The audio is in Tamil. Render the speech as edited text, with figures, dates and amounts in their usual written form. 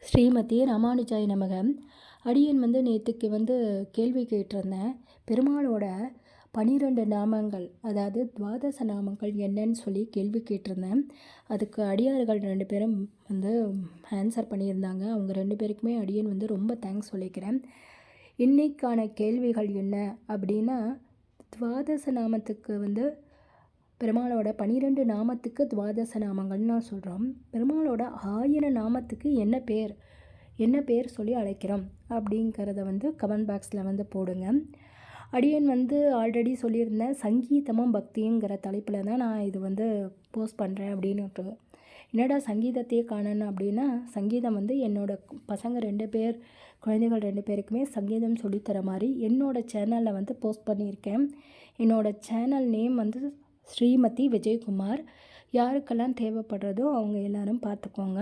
ஸ்ரீமதி ராமானுஜாய நமக. அடியன் நேற்றுக்கு கேள்வி கேட்டிருந்தேன். பெருமாளோட 12 நாமங்கள், அதாவது துவாதச நாமங்கள் என்னன்னு சொல்லி கேள்வி கேட்டிருந்தேன். அதுக்கு அடியார்கள் 2 பேரும் ஆன்சர் பண்ணியிருந்தாங்க. அவங்க 2 பேருக்குமே அடியன் ரொம்ப தேங்க்ஸ் சொல்லிக்கிறேன். இன்னைக்கான கேள்விகள் என்ன அப்படின்னா, துவாதச நாமத்துக்கு பெருமாளோட 12 நாமத்துக்கு துவாதச நாமங்கள்னு சொல்கிறோம். பெருமாளோட 1000 நாமத்துக்கு என்ன பேர் சொல்லி அழைக்கிறோம் அப்படிங்கிறத கமெண்ட் பாக்ஸில் போடுங்க. அடியன் ஆல்ரெடி சொல்லியிருந்தேன், சங்கீதமும் பக்திங்கிற தலைப்பில் தான் நான் இது போஸ்ட் பண்ணுறேன் அப்படின்னுட்டு. என்னடா சங்கீதத்தையே காணணும் அப்படின்னா, சங்கீதம் என்னோட பசங்க 2 பேர், குழந்தைகள் 2 பேருக்குமே சங்கீதம் சொல்லித்தர மாதிரி என்னோடய சேனலில் போஸ்ட் பண்ணியிருக்கேன். என்னோடய சேனல் நேம் ஸ்ரீமதி விஜயகுமார். யாருக்கெல்லாம் தேவைப்படுறதோ அவங்க எல்லோரும் பார்த்துக்கோங்க.